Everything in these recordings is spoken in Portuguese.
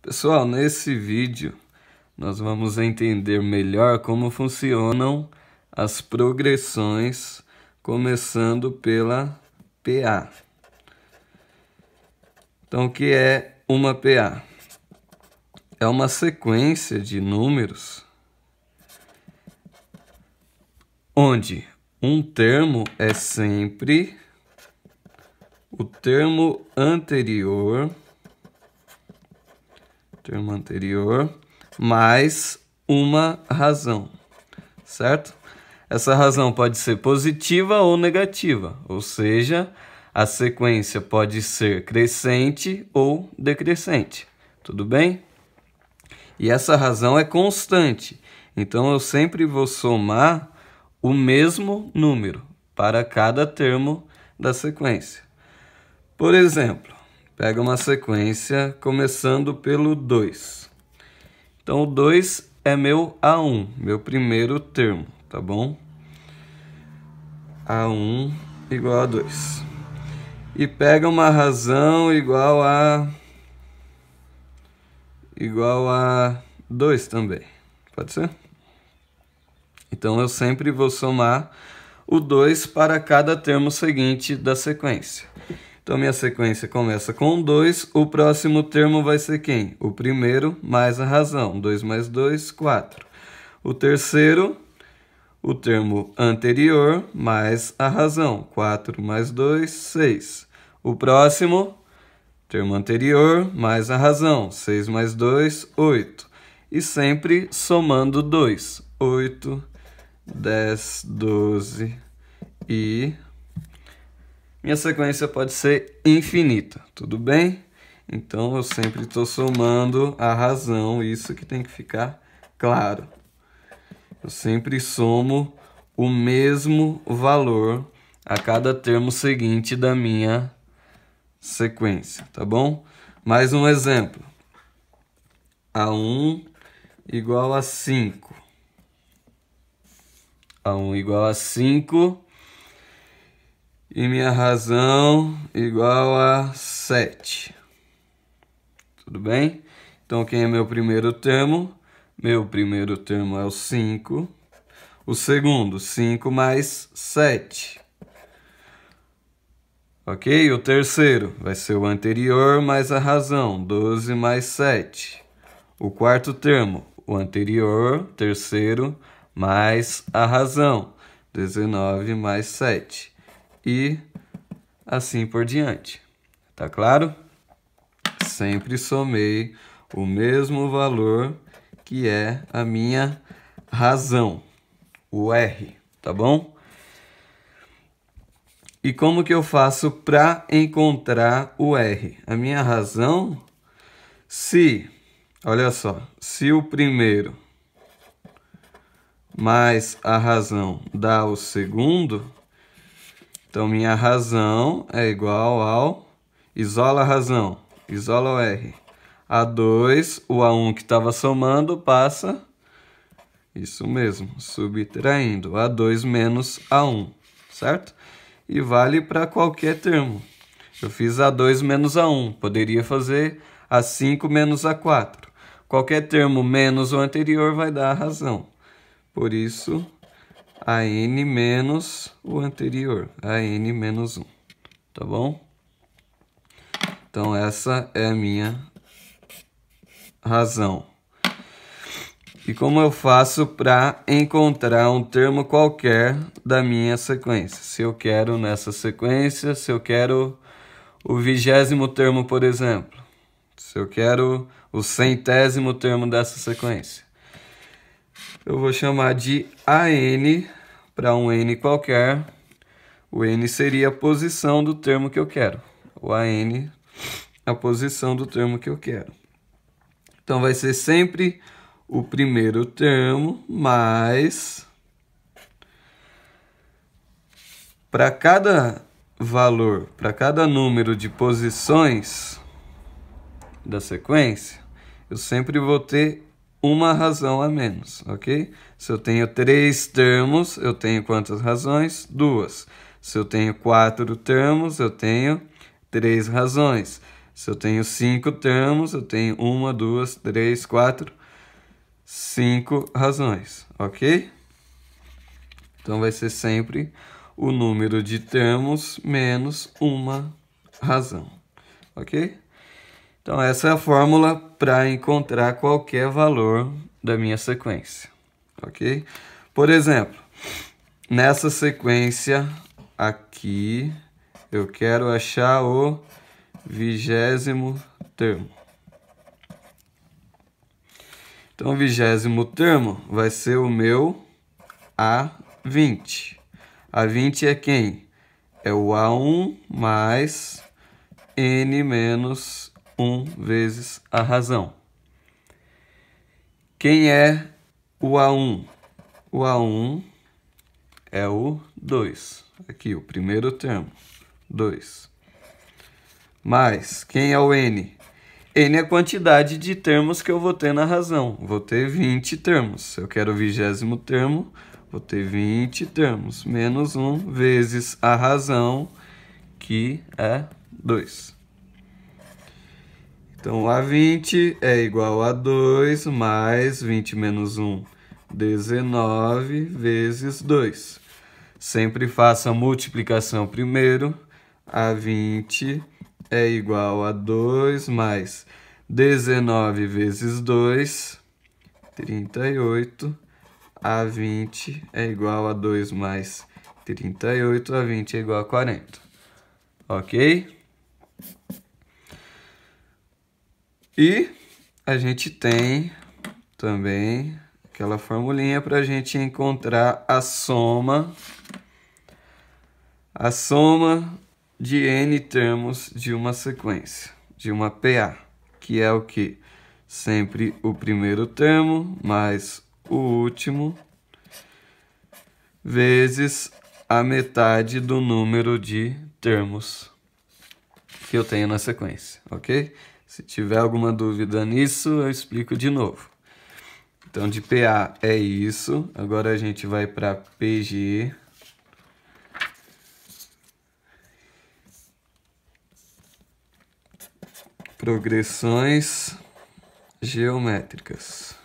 Pessoal, nesse vídeo nós vamos entender melhor como funcionam as progressões, começando pela PA. Então, o que é uma PA? É uma sequência de números onde um termo é sempre o termo anterior mais uma razão, certo? Essa razão pode ser positiva ou negativa, ou seja, a sequência pode ser crescente ou decrescente, tudo bem? E essa razão é constante, então eu sempre vou somar o mesmo número para cada termo da sequência. Por exemplo, pega uma sequência começando pelo 2. Então, o 2 é meu A1, meu primeiro termo, tá bom? A1 igual a 2. E pega uma razão igual a 2 também, pode ser? Então, eu sempre vou somar o 2 para cada termo seguinte da sequência. Então, minha sequência começa com 2, o próximo termo vai ser quem? O primeiro mais a razão, 2 mais 2, 4. O terceiro, o termo anterior mais a razão, 4 mais 2, 6. O próximo, termo anterior mais a razão, 6 mais 2, 8. E sempre somando 2, 8, 10, 12 e... minha sequência pode ser infinita, tudo bem? Então, eu sempre estou somando a razão, isso que tem que ficar claro. Eu sempre somo o mesmo valor a cada termo seguinte da minha sequência, tá bom? Mais um exemplo. A1 igual a 5. A1 igual a 5... e minha razão igual a 7. Tudo bem? Então, quem é meu primeiro termo? Meu primeiro termo é o 5. O segundo, 5 mais 7. Ok? O terceiro vai ser o anterior mais a razão, 12 mais 7. O quarto termo, o anterior, terceiro, mais a razão, 19 mais 7. E assim por diante. Tá claro? Sempre somei o mesmo valor que é a minha razão, o R, tá bom? E como que eu faço para encontrar o R? A minha razão, olha só, se o primeiro mais a razão dá o segundo, então, minha razão é igual ao... isola a razão, isola o R. A2, o A1 que estava somando, passa... isso mesmo, subtraindo. A2 menos A1, certo? E vale para qualquer termo. Eu fiz A2 menos A1. Poderia fazer A5 menos A4. Qualquer termo menos o anterior vai dar a razão. Por isso... a n menos o anterior, a n menos 1, tá bom? Então, essa é a minha razão. E como eu faço para encontrar um termo qualquer da minha sequência? Se eu quero nessa sequência, se eu quero o 20º termo, por exemplo. Se eu quero o 100º termo dessa sequência. Eu vou chamar de AN para um N qualquer. O N seria a posição do termo que eu quero. O AN, a posição do termo que eu quero. Então, vai ser sempre o primeiro termo mais... para cada valor, para cada número de posições da sequência, eu sempre vou ter uma razão a menos, ok? Se eu tenho 3 termos, eu tenho quantas razões? 2. Se eu tenho 4 termos, eu tenho 3 razões. Se eu tenho 5 termos, eu tenho 1, 2, 3, 4, 5 razões, ok? Então vai ser sempre o número de termos menos uma razão, ok? Então essa é a fórmula para encontrar qualquer valor da minha sequência, ok? Por exemplo, nessa sequência aqui, eu quero achar o 20º termo. Então, o 20º termo vai ser o meu A20. A20 é quem? É o A1 mais N menos 1 vezes a razão. Quem é o A1? O A1 é o 2. Aqui, o primeiro termo. 2. Mais, quem é o N? N é a quantidade de termos que eu vou ter na razão. Vou ter 20 termos. Se eu quero o 20º termo, vou ter 20 termos. Menos 1 vezes a razão, que é 2. Então, A20 é igual a 2 mais 20 menos 1, 19 vezes 2. Sempre faça a multiplicação primeiro. A20 é igual a 2 mais 19 vezes 2, 38. A20 é igual a 2 mais 38. A20 é igual a 40. Ok? E a gente tem também aquela formulinha para a gente encontrar a soma de n termos de uma sequência, de uma PA, que é o que? Sempre o primeiro termo mais o último vezes a metade do número de termos que eu tenho na sequência, ok? Se tiver alguma dúvida nisso, eu explico de novo. Então, de PA é isso. Agora a gente vai para PG. Progressões geométricas.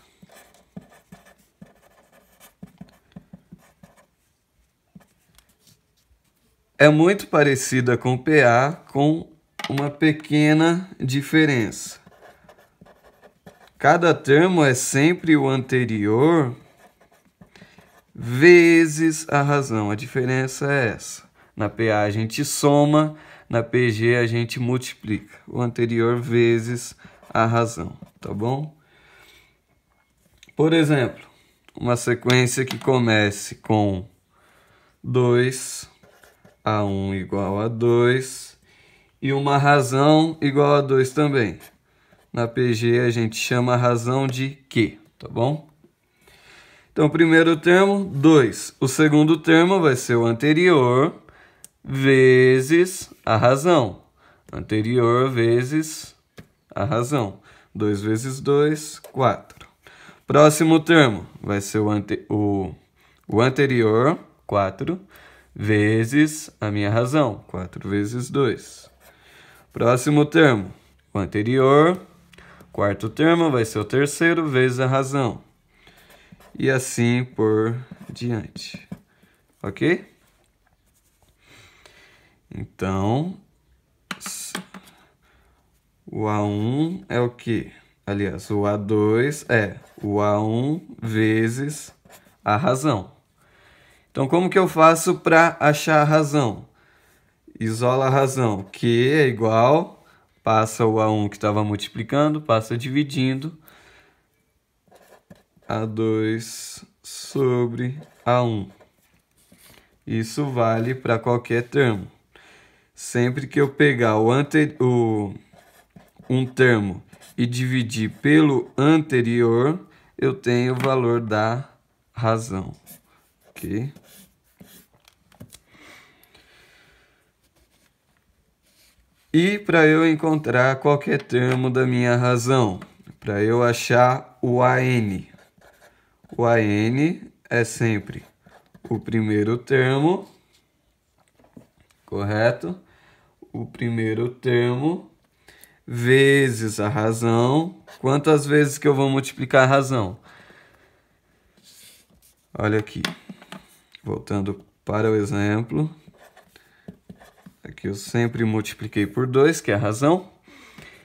É muito parecida com PA, com uma pequena diferença. Cada termo é sempre o anterior vezes a razão. A diferença é essa. Na PA a gente soma, na PG a gente multiplica. O anterior vezes a razão, tá bom? Por exemplo, uma sequência que comece com 2, A1 igual a 2, e uma razão igual a 2 também. Na PG a gente chama a razão de Q, tá bom? Então, o primeiro termo, 2. O segundo termo vai ser o anterior vezes a razão. Anterior vezes a razão. 2 vezes 2, 4. Próximo termo vai ser o anterior, 4, vezes a minha razão. 4 vezes 2. Próximo termo, o anterior. Quarto termo vai ser o terceiro vezes a razão. E assim por diante. Ok? Então, o A1 é o quê? Aliás, o A2 é o A1 vezes a razão. Então, como que eu faço para achar a razão? Isola a razão. Q é igual, passa o A1 que estava multiplicando, passa dividindo, A2 sobre A1. Isso vale para qualquer termo. Sempre que eu pegar um termo e dividir pelo anterior, eu tenho o valor da razão. Ok? E para eu encontrar qualquer termo da minha razão, para eu achar o AN. O AN é sempre o primeiro termo, correto? O primeiro termo vezes a razão. Quantas vezes que eu vou multiplicar a razão? Olha aqui. Voltando para o exemplo. Aqui eu sempre multipliquei por 2, que é a razão.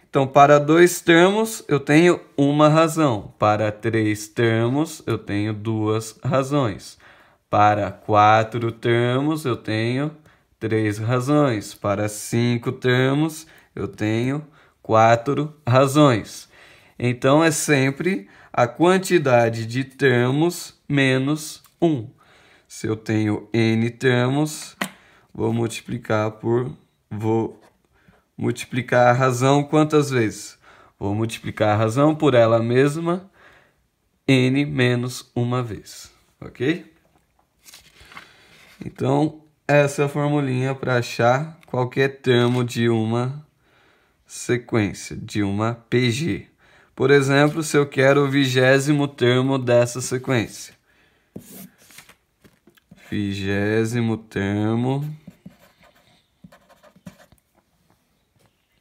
Então, para 2 termos, eu tenho uma razão. Para 3 termos, eu tenho 2 razões. Para 4 termos, eu tenho 3 razões. Para 5 termos, eu tenho 4 razões. Então, é sempre a quantidade de termos menos 1. Se eu tenho n termos, vou multiplicar a razão quantas vezes? Vou multiplicar a razão por ela mesma n menos uma vez, ok? Então, essa é a formulinha para achar qualquer termo de uma sequência, de uma PG. Por exemplo, se eu quero o 20º termo dessa sequência. 20º termo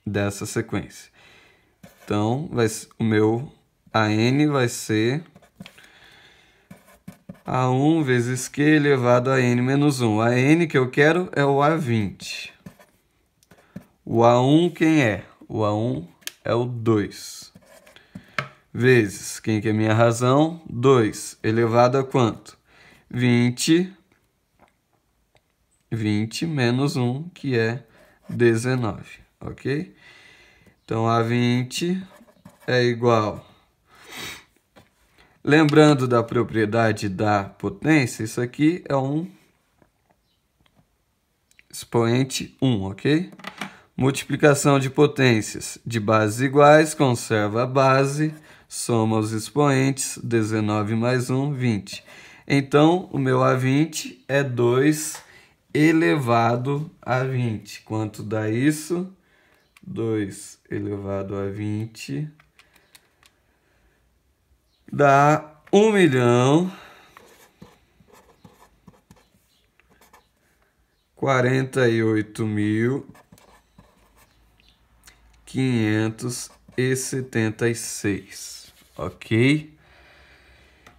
dessa sequência. Então, o meu AN vai ser A1 vezes Q elevado a N menos 1. A N que eu quero é o A20. O A1 quem é? O A1 é o 2. Vezes, quem que é minha razão? 2 elevado a quanto? 20 menos 1, que é 19, ok? Então, A20 é igual... Lembrando da propriedade da potência, isso aqui é um expoente 1, ok? Multiplicação de potências de bases iguais, conserva a base, soma os expoentes, 19 mais 1, 20. Então, o meu A20 é 2 elevado a 20. Quanto dá isso? 2 elevado a 20 dá 1.048.576, ok?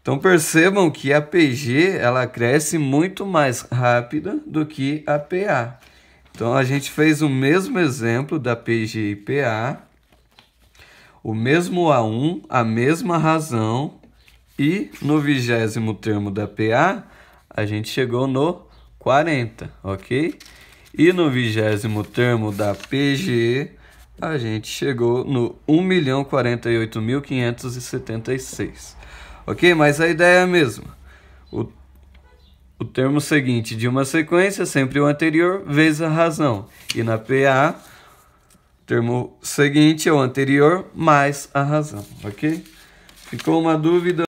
Então percebam que a PG ela cresce muito mais rápida do que a PA. Então a gente fez o mesmo exemplo da PG e PA, o mesmo A1, a mesma razão, e no 20º termo da PA, a gente chegou no 40, ok? E no 20º termo da PG, a gente chegou no 1.048.576, ok? Mas a ideia é a mesma. O termo seguinte de uma sequência é sempre o anterior vezes a razão. E na PA... o termo seguinte é o anterior mais a razão, ok? Ficou uma dúvida?